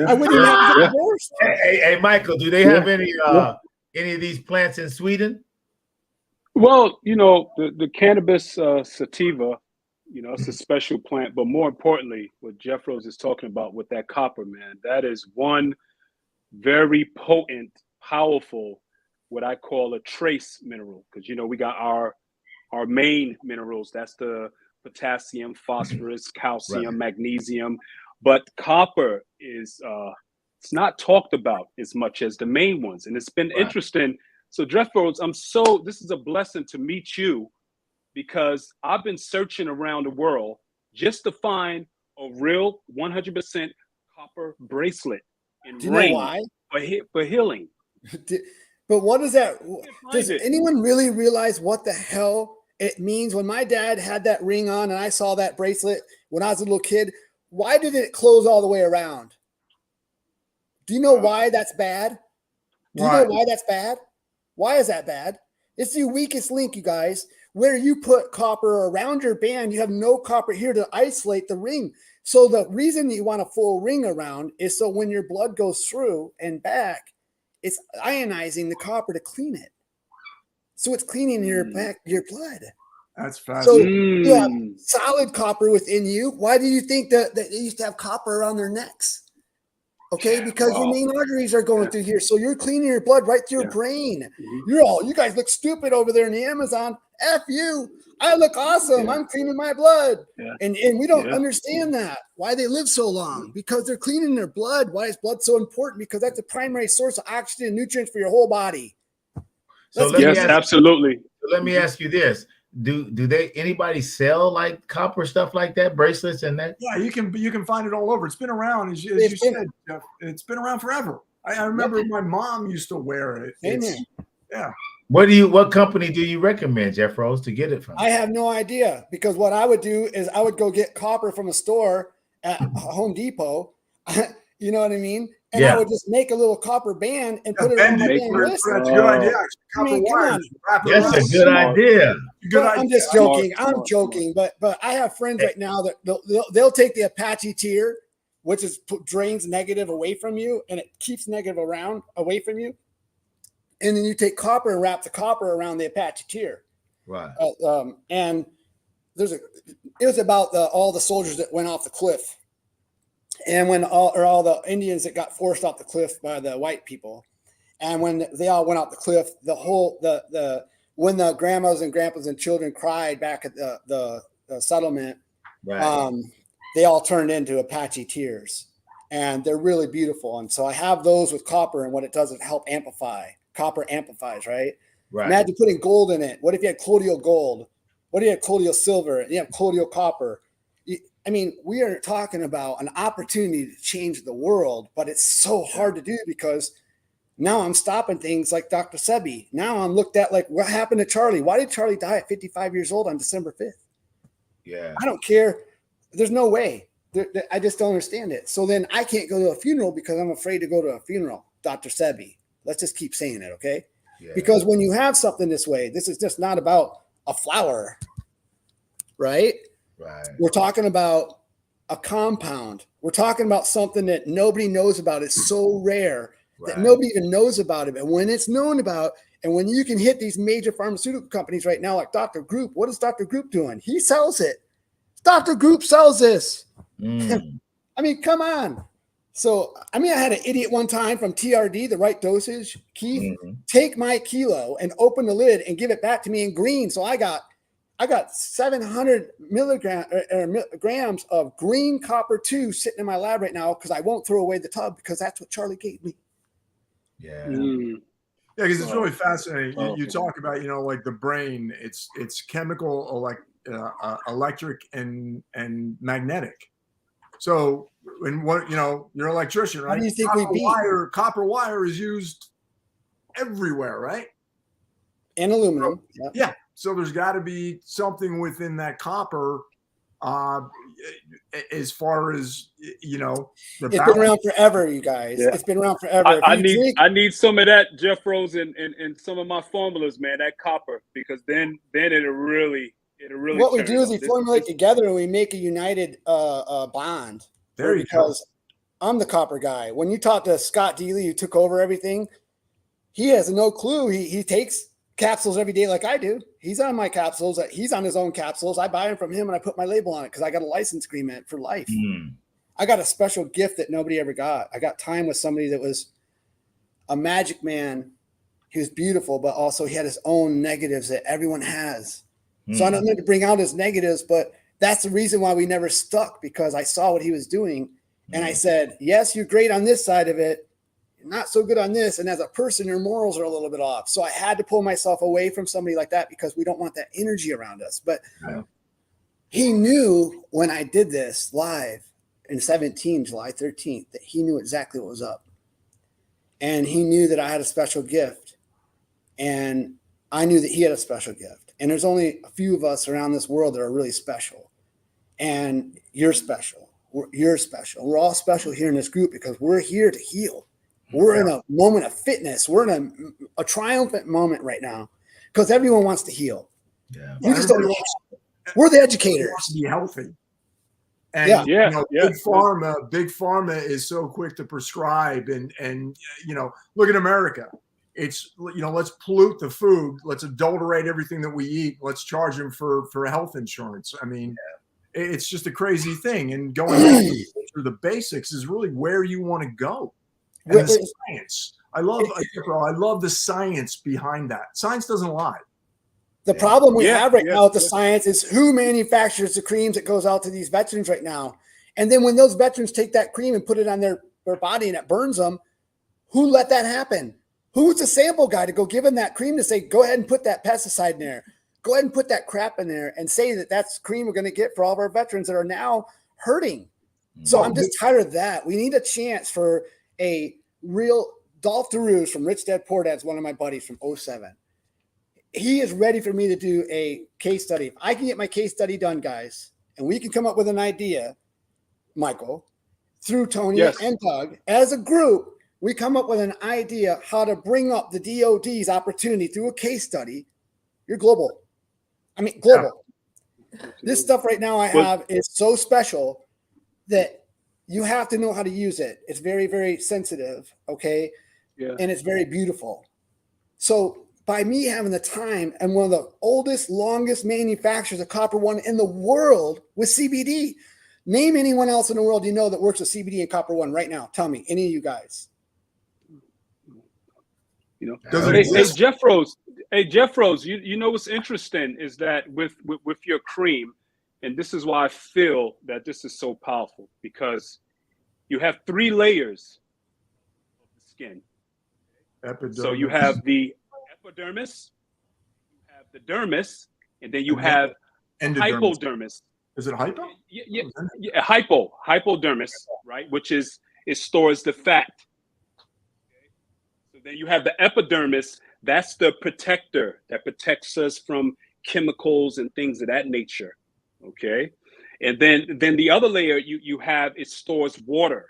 I wouldn't have to divorce. Hey, Michael, do they have any of these plants in Sweden? Well, the cannabis sativa, it's a special plant, but more importantly, what Jeff Rose is talking about with that copper, man, that is one very potent, powerful, what I call a trace mineral, because we got our main minerals. That's the potassium, phosphorus, calcium, magnesium. But copper is it's not talked about as much as the main ones. And it's been interesting. So Jeff Rhodes, this is a blessing to meet you, because I've been searching around the world just to find a real 100% copper bracelet and ring for healing. But what is that? Does anyone really realize what the hell it means? When my dad had that ring on and I saw that bracelet when I was a little kid, why did it close all the way around? Do you know why that's bad? Do you know why that's bad? Why is that bad? It's the weakest link, you guys. Where you put copper around your band, you have no copper here to isolate the ring. So the reason you want a full ring around is so when your blood goes through and back, it's ionizing the copper to clean it. So it's cleaning your blood. That's fascinating. So you have solid copper within you. Why do you think that they used to have copper around their necks? Okay, because your main arteries are going through here. So you're cleaning your blood right through your brain. You guys look stupid over there in the Amazon. F you. I look awesome. I'm cleaning my blood. And we don't understand that. Why they live so long? Because they're cleaning their blood. Why is blood so important? Because that's the primary source of oxygen and nutrients for your whole body. So absolutely. Let me ask you this. Do anybody sell like copper stuff like that, bracelets and that? Yeah, you can find it all over. It's been around, as you said, Jeff. It's been around forever. I remember my mom used to wear it. Yeah. What company do you recommend, Jeff Rose, to get it from? I have no idea, because what I would do is I would go get copper from a store at Home Depot. You know what I mean? And I would just make a little copper band and put it on my band wrist. That's a good idea. I mean, come on. That's a good idea. I'm just joking. I'm joking, but I have friends right now that they'll take the Apache tier, which is drains negative away from you, and it keeps negative away from you. And then you take copper and wrap the copper around the Apache tier. Right. And it was about all the soldiers that went off the cliff. And when all the Indians that got forced off the cliff by the white people, and when they all went off the cliff, when the grandmas and grandpas and children cried back at the settlement, they all turned into Apache tears, and they're really beautiful. And so I have those with copper, and what it does is help amplify. Copper amplifies, right? Imagine putting gold in it. What if you had colloidal gold? What if you had colloidal silver? And you have colloidal copper. I mean, we are talking about an opportunity to change the world, but it's so hard to do because now I'm stopping things like Dr. Sebi. Now I'm looked at like, what happened to Charlie? Why did Charlie die at 55 years old on December 5th? Yeah. I don't care. There's no way. I just don't understand it. So then I can't go to a funeral because I'm afraid to go to a funeral, Dr. Sebi. Let's just keep saying it, okay? Yeah. Because when you have something this way, this is just not about a flower, right? Right. We're talking about a compound. We're talking about something that nobody knows about. It's so rare that nobody even knows about it. And when it's known about, and when you can hit these major pharmaceutical companies right now, like Dr. Group, what is Dr. Group doing? He sells it. Dr. Group sells this. I mean, come on. So, I mean, I had an idiot one time from TRD, the right dosage. Keith, take my kilo and open the lid and give it back to me in green. So I got 700 grams of green copper 2 sitting in my lab right now because I won't throw away the tub because that's what Charlie gave me. Yeah. Yeah, because it's really fascinating. You talk about, like the brain, it's chemical, electric and magnetic. So when you're an electrician, right? How do you think copper wire is used everywhere, right? And aluminum. Yeah. So there's got to be something within that copper, as far as it's been around forever, you guys. Yeah. It's been around forever. I need some of that, Jeff Rose, and some of my formulas, man. That copper, because then it'll really. What we do is we formulate together and we make a united bond. There you go. Because I'm the copper guy. When you talk to Scott Dealey, who took over everything, he has no clue. He takes capsules every day like I do. He's on my capsules. He's on his own capsules. I buy them from him and I put my label on it because I got a license agreement for life. I got a special gift that nobody ever got. I got time with somebody that was a magic man. He was beautiful, but also he had his own negatives that everyone has. So I don't need to bring out his negatives, but that's the reason why we never stuck, because I saw what he was doing. And I said, yes, you're great on this side of it. You're not so good on this. And as a person, your morals are a little bit off. So I had to pull myself away from somebody like that because we don't want that energy around us. But he knew when I did this live in July 13th, that he knew exactly what was up. And he knew that I had a special gift. And I knew that he had a special gift. And there's only a few of us around this world that are really special. And you're special. You're special. We're all special here in this group because we're here to heal. We're in a moment of fitness. We're in a triumphant moment right now because everyone wants to heal. Yeah. You just don't know. We're the educators. Be healthy. And big pharma is so quick to prescribe and look at America. It's, let's pollute the food. Let's adulterate everything that we eat. Let's charge them for health insurance. I mean, It's just a crazy thing. And going back to the basics is really where you want to go. And the science. I love the science behind that. Science doesn't lie. The problem we have right now with the science is who manufactures the creams that goes out to these veterans right now. And then when those veterans take that cream and put it on their body and it burns them, who let that happen? Who's the sample guy to go give them that cream to say, go ahead and put that pesticide in there. Go ahead and put that crap in there and say that that's cream we're going to get for all of our veterans that are now hurting. So I'm just tired of that. We need a chance for a real Dolph DeRuse from Rich Dad Poor Dad's one of my buddies from 07. He is ready for me to do a case study. If I can get my case study done, guys, and we can come up with an idea, Michael, through Tony and Doug, as a group, we come up with an idea how to bring up the DOD's opportunity through a case study. You're global. I mean, global. This stuff right now I have is so special that you have to know how to use it. It's very, very sensitive, okay? Yeah. And it's very beautiful. So by me having the time and one of the oldest, longest manufacturers of Copper One in the world with CBD, name anyone else in the world you know that works with CBD and Copper One right now. Tell me, any of you guys. You know, hey Jeff Rose. Hey Jeff Rose, you know what's interesting is that with your cream, and this is why I feel that this is so powerful, because you have 3 layers of the skin. Epidermis. So you have the epidermis, you have the dermis, and then you have hypodermis. Is it hypo? Yeah, hypodermis, right? Which it stores the fat. Okay. So then you have the epidermis. That's the protector that protects us from chemicals and things of that nature. Okay. And then the other layer you have, it stores water.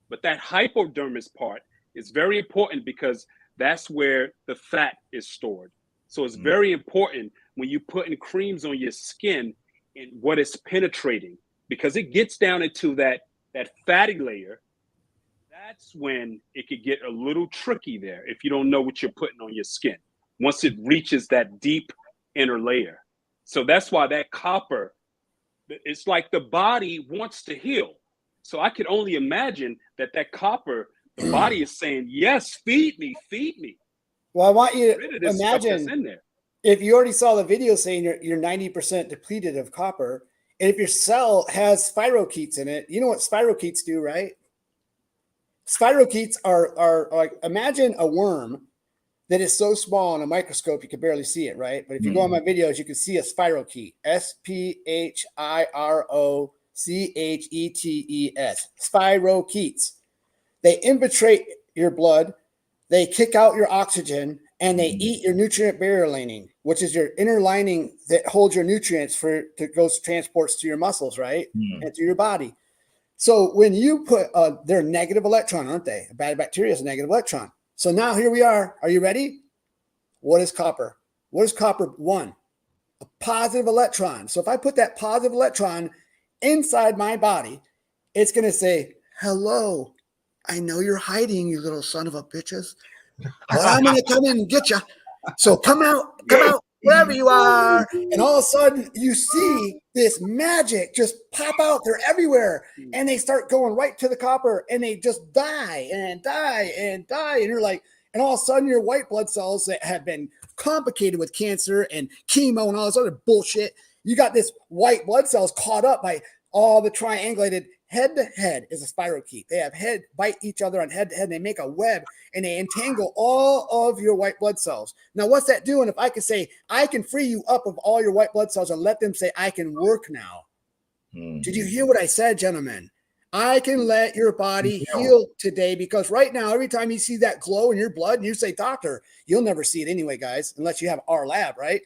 But that hypodermis part is very important because that's where the fat is stored. So it's very important when you put in creams on your skin and what it's penetrating, because it gets down into that fatty layer. That's when it could get a little tricky there if you don't know what you're putting on your skin once it reaches that deep inner layer. So that's why that copper, it's like the body wants to heal. So I could only imagine that copper, the body is saying, yes, feed me. Well, I want you to imagine in there. If you already saw the video saying you're 90% depleted of copper, and if your cell has spirochetes in it, you know what spirochetes do, right? Spirochetes are like, imagine a worm that is so small in a microscope you can barely see it, right? But if you go on my videos, you can see a spirochete, SPHIROCHETES, spirochetes. They infiltrate your blood, they kick out your oxygen, and they eat your nutrient barrier lining, which is your inner lining that holds your nutrients transports to your muscles, right? And to your body. So when you put they're a negative electron, aren't they? A bad bacteria is a negative electron. So now here we are. Are you ready? What is copper? What is copper? 1, a positive electron. So if I put that positive electron inside my body, it's going to say, hello, I know you're hiding, you little son of a bitches, but I'm going to come in and get you. So come out, wherever you are. And all of a sudden you see this magic just pop out. They're everywhere. And they start going right to the copper and they just die and die and die. And you're like, and all of a sudden your white blood cells that have been complicated with cancer and chemo and all this other bullshit, you got this white blood cells caught up by all the triangulated head to head is a spirochete. They have head bite each other on head to head. And they make a web and they entangle all of your white blood cells. Now, what's that doing? If I could say, I can free you up of all your white blood cells and let them say, I can work now. Did you hear what I said, gentlemen? I can let your body heal today, because right now, every time you see that glow in your blood and you say, doctor, you'll never see it anyway, guys, unless you have our lab, right?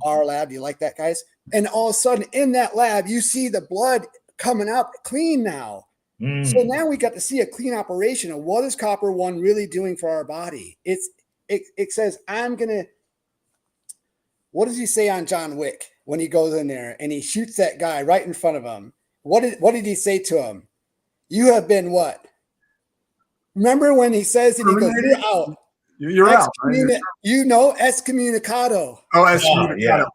Our lab. Do you like that, guys? And all of a sudden in that lab, you see the blood coming up clean now. So now we got to see a clean operation of what is Copper One really doing for our body. It says, what does he say on John Wick when he goes in there and he shoots that guy right in front of him? What did he say to him? You have been what? Remember when he says it, he goes, you're out. You're out. You know, excommunicado. Oh, excommunicado.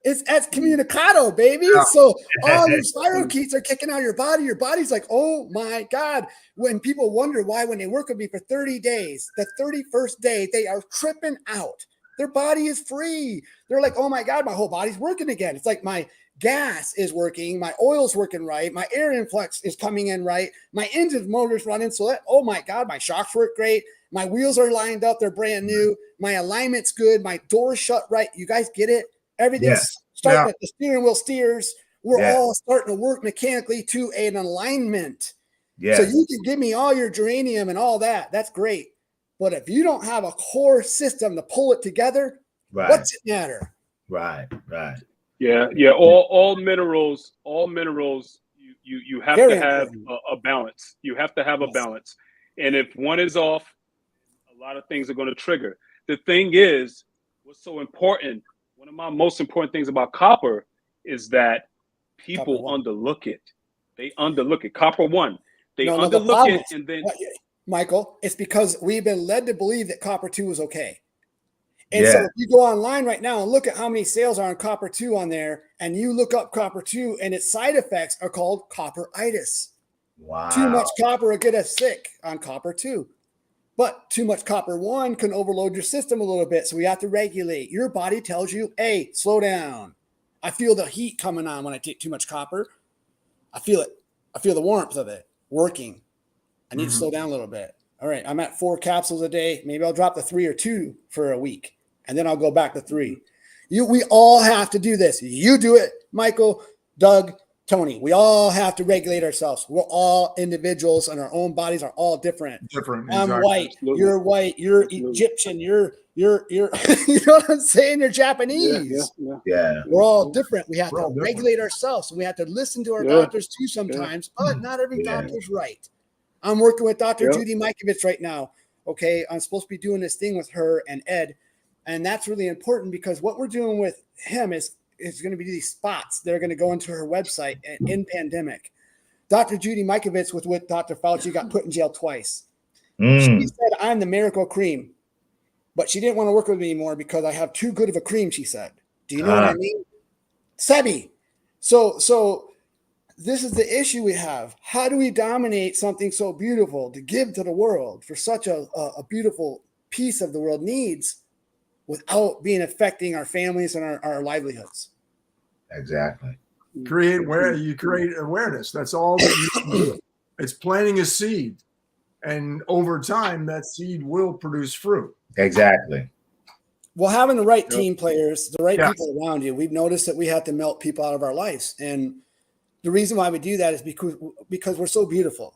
It's excommunicado, baby. Yeah. So all these spirochetes are kicking out of your body. Your body's like, oh my God. When people wonder why, when they work with me for 30 days, the 31st day, they are tripping out. Their body is free. They're like, oh my God, my whole body's working again. It's like my gas is working. My oil's working right. My air influx is coming in right. My engine motor's running. So that, oh my God, my shocks work great. My wheels are lined up. They're brand new. My alignment's good. My door's shut right. You guys get it? Everything's starting at the steering wheel steers. We're all starting to work mechanically to an alignment. So you can give me all your geranium and all that. That's great. But if you don't have a core system to pull it together, what's it matter? Right. Yeah. All minerals, you have to have a balance. You have to have a balance. And if one is off, a lot of things are going to trigger. The thing is, what's so important, one of my most important things about copper is that people underlook it. They underlook it. Copper 1. They underlook it, and then Michael, it's because we've been led to believe that copper 2 is okay. And so if you go online right now and look at how many sales are on copper 2 on there, and you look up copper 2 and its side effects are called copperitis. Wow. Too much copper will get us sick on copper 2. But too much copper 1 can overload your system a little bit. So we have to regulate. Your body tells you, hey, slow down. I feel the heat coming on when I take too much copper. I feel it. I feel the warmth of it working. I need to slow down a little bit. All right, I'm at 4 capsules a day. Maybe I'll drop to 3 or 2 for a week, and then I'll go back to 3. We all have to do this. You do it, Michael, Doug, Tony. We all have to regulate ourselves. We're all individuals, and our own bodies are all different. I'm white. Absolutely. You're white. You're Egyptian. You're you know what I'm saying? You're Japanese. Yeah. We're all different. We have to regulate ourselves. And we have to listen to our doctors too sometimes, but not every doctor's right. I'm working with Dr. Judy Mikovits right now. Okay. I'm supposed to be doing this thing with her and Ed. And that's really important because what we're doing with him is going to be these spots that are going to go into her website in pandemic. Dr. Judy Mikovits with Dr. Fauci got put in jail twice. She said, I'm the miracle cream. But she didn't want to work with me anymore because I have too good of a cream, she said. Do you know what I mean? Sebi. So this is the issue we have. How do we dominate something so beautiful to give to the world for such a beautiful piece of the world needs without being affecting our families and our livelihoods? Exactly. You create awareness. That's all that you can do. It's planting a seed. And over time, that seed will produce fruit. Exactly. Well, having the right team players, the right people around you, we've noticed that we have to melt people out of our lives. And the reason why we do that is because we're so beautiful.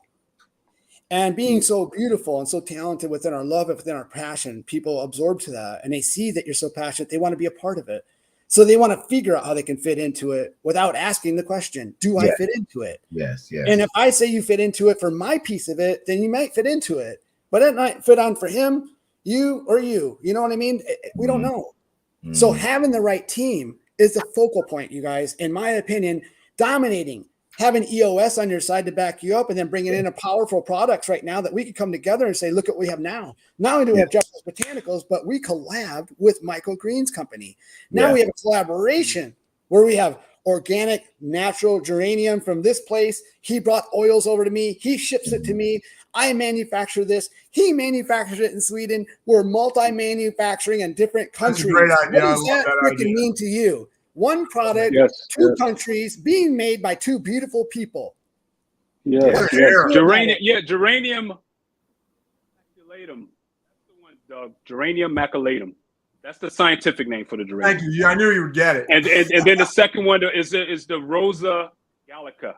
And being so beautiful and so talented within our love and within our passion, people absorb to that. And they see that you're so passionate, they want to be a part of it. So they want to figure out how they can fit into it without asking the question, do I fit into it? Yes. And if I say you fit into it for my piece of it, then you might fit into it. But it might fit on for him, you, or you. You know what I mean? We don't know. So having the right team is the focal point, you guys. In my opinion, dominating, having EOS on your side to back you up, and then bringing in a powerful products right now that we can come together and say, look what we have now. Not only do we have Jeff's Botanicals, but we collabed with Michael Green's company. Now we have a collaboration where we have organic, natural geranium from this place. He brought oils over to me. He ships it to me. I manufacture this. He manufactures it in Sweden. We're multi-manufacturing in different countries. That's a great idea. What does that freaking mean to you? One product, two countries, being made by two beautiful people. Geranium maculatum. That's the one, Doug. Geranium maculatum. That's the scientific name for the geranium. Thank you. I knew you would get it. And then the second one is the Rosa gallica.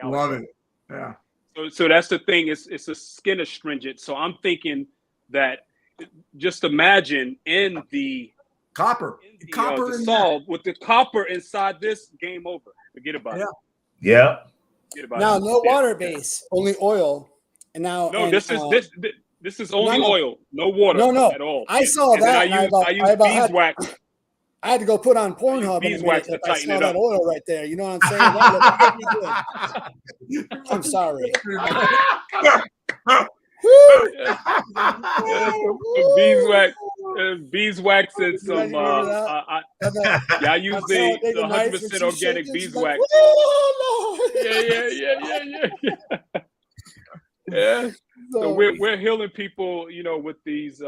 Love it. Yeah. So that's the thing. It's a skin astringent. So I'm thinking that just imagine in the copper with the copper inside this, game over. Forget about it. Yeah. Forget about now it. no water base, only oil. And now this is only oil, no water at all. I saw that. I use beeswax. I had to go put on Pornhub and I saw that oil right there. You know what I'm saying? That looked pretty good. I'm sorry. Beeswax and You guys some. remember that? I use the the nights 100% when she's organic shaking, she's beeswax. like, "Whoa, Lord." Yeah. Yeah. So So, we're healing people, with these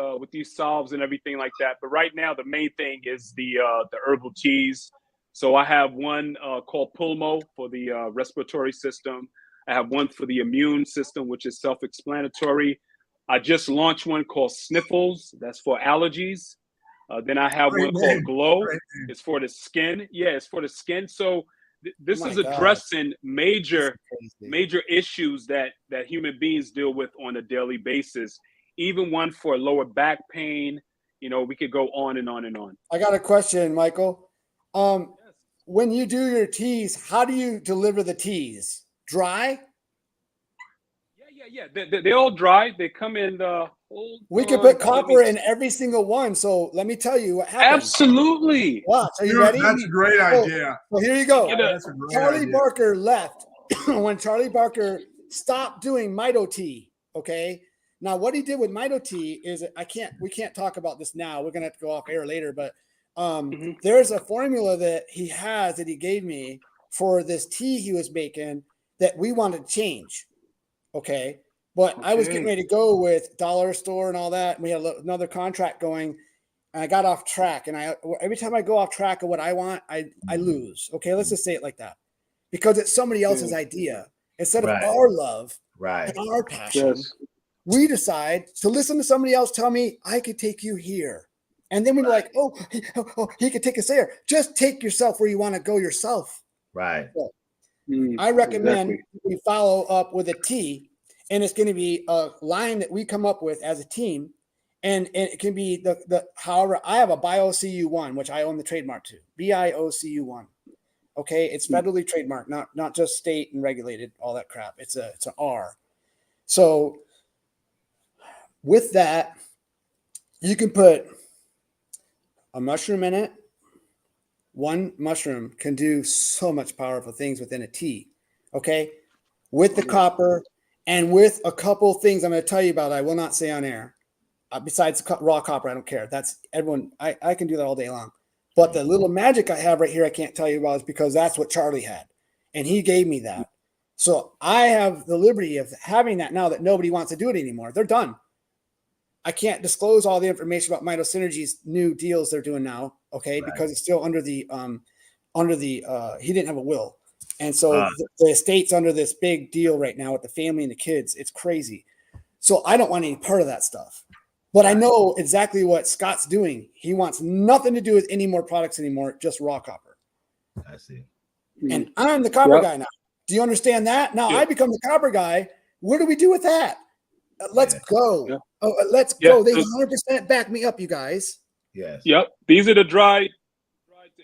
salves and everything like that. But right now, the main thing is the herbal teas. So I have one called Pulmo for the respiratory system. I have one for the immune system, which is self-explanatory. I just launched one called Sniffles. That's for allergies. Then I have Great one name. called Glow. Great name. It's for the skin. Yeah, it's for the skin. So this Oh my is God. addressing major crazy. issues that human beings deal with on a daily basis. Even one for lower back pain. We could go on and on and on. I got a question, Michael. When you do your teas, how do you deliver the teas? Dry? Yeah. They're all dry. They come in the whole. We could put copper in every single one. So let me tell you what happens. Absolutely. Watch. Are you Dude, ready? that's a great idea. Well, here you go. That's a great Charlie idea. Barker left when Charlie Barker stopped doing Mito tea. Okay. Now, what he did with Mito tea is we can't talk about this now. We're gonna have to go off air later, but there's a formula that he has that he gave me for this tea he was making that we wanted to change. Okay. But I was getting ready to go with dollar store and all that. And we had another contract going. And I got off track. And every time I go off track of what I want, I lose. Okay, let's just say it like that. Because it's somebody else's idea. Instead of our love and our passion, we decide to listen to somebody else tell me, I could take you here. And then we're like, oh, he could take us there. Just take yourself where you want to go yourself. Right. So, I recommend we follow up with a T, and it's going to be a line that we come up with as a team. And it can be however, I have a BioCU1, which I own the trademark to, BIOCU1. Okay. It's federally trademarked, not just state and regulated, all that crap. It's an R. So with that, you can put a mushroom in it. One mushroom can do so much powerful things within a tea. Okay. With the copper and with a couple things I'm going to tell you about, I will not say on air. Besides raw copper, I don't care. That's everyone. I can do that all day long. But the little magic I have right here, I can't tell you about is because that's what Charlie had. And he gave me that. So I have the liberty of having that now that nobody wants to do it anymore. They're done. I can't disclose all the information about Mito Synergy's new deals they're doing now. Okay. Because it's still under the he didn't have a will. And so the estate's under this big deal right now with the family and the kids. It's crazy. So I don't want any part of that stuff. But I know exactly what Scott's doing. He wants nothing to do with any more products anymore, just raw copper. I see. And I'm the copper guy now. Do you understand that? Now I become the copper guy. What do we do with that? Let's go. Yeah. Let's go. They 100% back me up, you guys. Yes. Yep. These are the dried.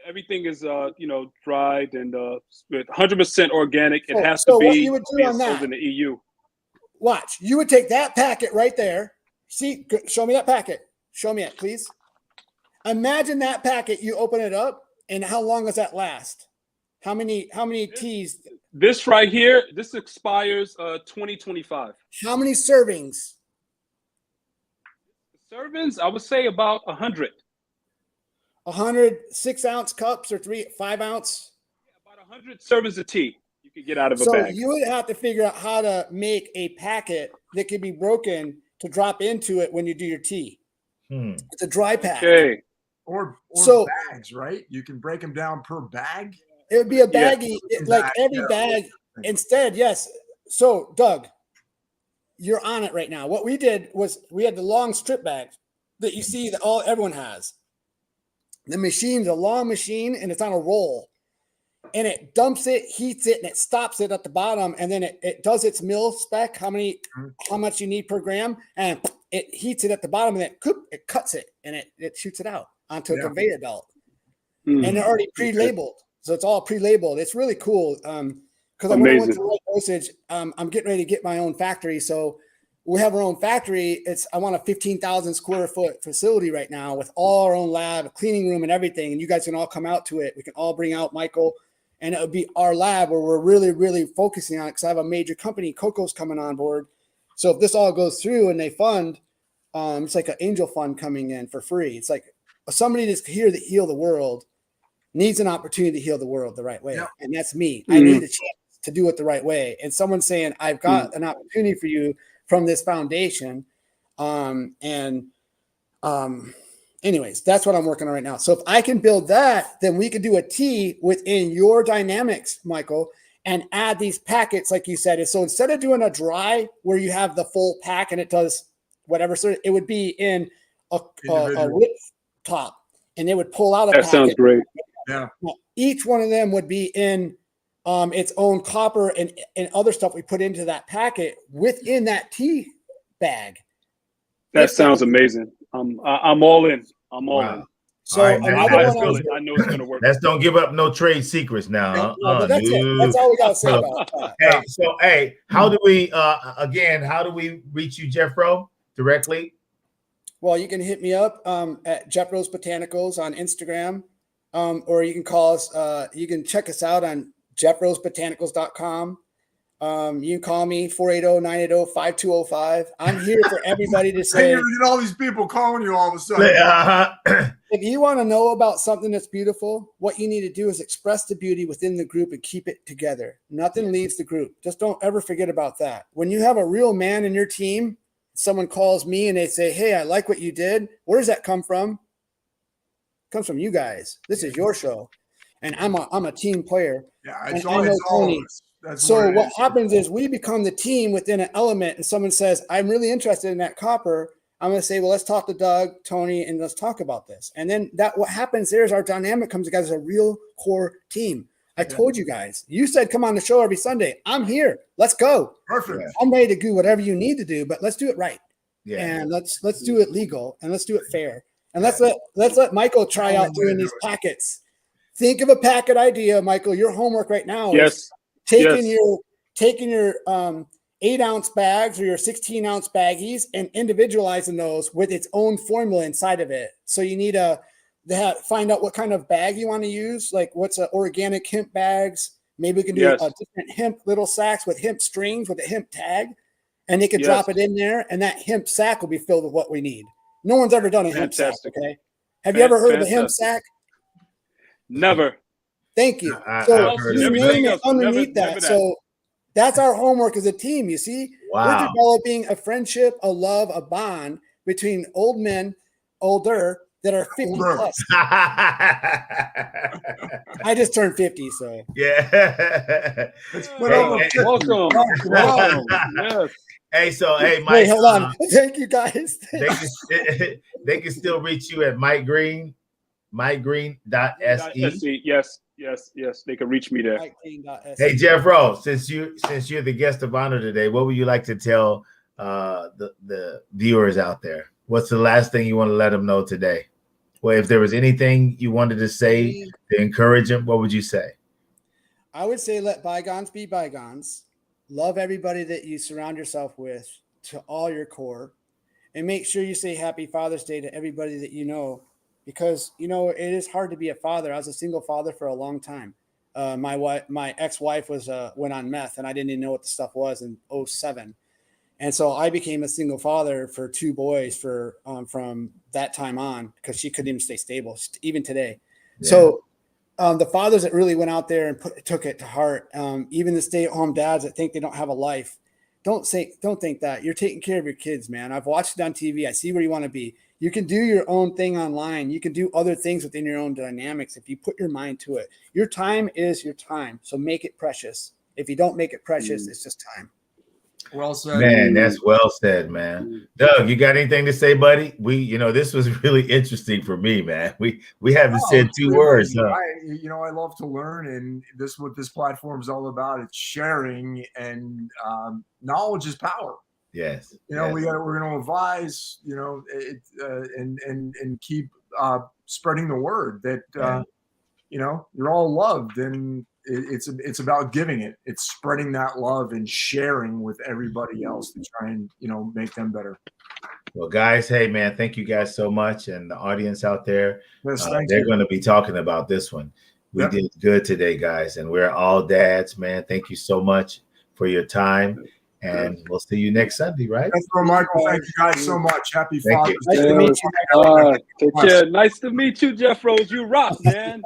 Everything is dried and 100% organic. It has to be. What you would do on that in the EU. Watch. You would take that packet right there. See, show me that packet. Show me it, please. Imagine that packet. You open it up, and how long does that last? How many teas? This right here, this expires 2025. How many servings? Servings, I would say about 100. 100 6-ounce cups or 5 ounce? Yeah, about 100 servings of tea you could get out of a bag. So you would have to figure out how to make a packet that could be broken to drop into it when you do your tea. It's a dry pack. Okay. Or bags, right? You can break them down per bag. It would be a baggie, like every bag. Instead, yes. So, Doug, you're on it right now. What we did was we had the long strip bags that you see that everyone has. The machine's a long machine, and it's on a roll. And it dumps it, heats it, and it stops it at the bottom. And then it does its mil spec, how much you need per gram, and it heats it at the bottom, and it cuts it, and it shoots it out onto a conveyor belt. And they're already pre-labeled. So it's all pre-labeled. It's really cool. Because I went to low dosage. I'm getting ready to get my own factory. So we have our own factory. I want a 15,000 square foot facility right now with all our own lab, a cleaning room, and everything. And you guys can all come out to it. We can all bring out Michael. And it would be our lab where we're really, really focusing on it because I have a major company, Coco's, coming on board So if this all goes through and they fund, it's like an angel fund coming in for free. It's like somebody that's here to heal the world needs an opportunity to heal the world the right way. Yeah. And that's me. I need a chance to do it the right way. And someone saying, I've got an opportunity for you from this foundation. Anyways, that's what I'm working on right now. So if I can build that, then we could do a T within your dynamics, Michael, and add these packets, like you said. So instead of doing a dry where you have the full pack and it does whatever, so it would be in a whip top, and they would pull out a packet. That sounds great. Yeah. Each one of them would be in its own copper and other stuff we put into that packet within that tea bag. That sounds amazing. I'm all in. I'm all in. So right, I feel it. I know it's going to work. Let's don't give up no trade secrets now. That's it. That's all we got to say about that. How do we how do we reach you, Jeffro, directly? Well, you can hit me up at Jeff Rose Botanicals on Instagram, or you can call us. You can check us out on jeffrosebotanicals.com. You can call me 480-980-5205. I'm here for everybody to say. You're gonna get all these people calling you all of a sudden. If you want to know about something that's beautiful, what you need to do is express the beauty within the group and keep it together. Nothing leaves the group. Just don't ever forget about that. When you have a real man in your team, someone calls me and they say, hey, I like what you did. Where does that come from? It comes from you guys. This is your show. And I'm a team player. Yeah, it's all of us. So what happens is we become the team within an element, and someone says, I'm really interested in that copper. I'm going to say, well, let's talk to Doug, Tony, and let's talk about this. And then what happens there is our dynamic comes together as a real core team. I told you guys, you said, come on the show every Sunday. I'm here. Let's go. Perfect. I'm ready to do whatever you need to do, but let's do it right. Yeah. And let's do it legal, and let's do it fair. And let's let Michael try out doing these packets. Think of a packet idea, Michael. Your homework right now is taking your 8-ounce bags or your 16-ounce baggies and individualizing those with its own formula inside of it. So you need find out what kind of bag you want to use, like what's organic hemp bags. Maybe we can do a different hemp little sacks with hemp strings with a hemp tag, and they can drop it in there, and that hemp sack will be filled with what we need. No one's ever done a hemp sack, okay? Have you ever heard of a hemp sack? Never. Thank you. So you name it underneath that. So that's our homework as a team. You see, we're developing a friendship, a love, a bond between old men, older that are 50 plus. I just turned 50, so yeah. Welcome. Yes. Hey, Mike. Wait, hold on. Thank you, guys. They can still reach you at Mike Green, MikeGreen.se. Yes. They can reach me there. Hey, Jeff Rose, since you're the guest of honor today, what would you like to tell the viewers out there? What's the last thing you want to let them know today? Well, if there was anything you wanted to say to encourage them, what would you say? I would say let bygones be bygones. Love everybody that you surround yourself with to all your core, and make sure you say Happy Father's Day to everybody that you know, because it is hard to be a father. I was a single father for a long time. My ex-wife went on meth, and I didn't even know what the stuff was in 2007. And so I became a single father for 2 boys from that time on, because she couldn't even stay stable, even today. Yeah. So the fathers that really went out there and took it to heart, even the stay-at-home dads that think they don't have a life, don't think that. You're taking care of your kids, man. I've watched it on TV. I see where you want to be. You can do your own thing online. You can do other things within your own dynamics if you put your mind to it. Your time is your time, so make it precious. If you don't make it precious, it's just time. Well said, man. That's well said, man. Doug, you got anything to say, buddy? This was really interesting for me, man. We haven't said 2 words. Huh? I love to learn, and what this platform is all about. It's sharing, and knowledge is power. Yes. We're going to advise, and keep spreading the word that you're all loved, and it's about giving it. It's spreading that love and sharing with everybody else to try and make them better. Well, guys, hey man, thank you guys so much, and the audience out there. Yes, they're going to be talking about this one. We did good today, guys, and we're all dads, man. Thank you so much for your time, and we'll see you next Sunday, right? Thanks for Michael. Thank you guys so much. Happy Thank you. Father's Day. Nice to meet you. Take care. Nice to meet you, Jeff Rose. You rock, man.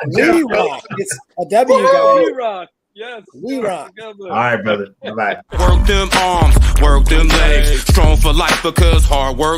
We rock. It's a W, guys. We rock. Yes. We rock. All right, brother. Bye-bye. Work them arms, work them legs. Strong for life because hard work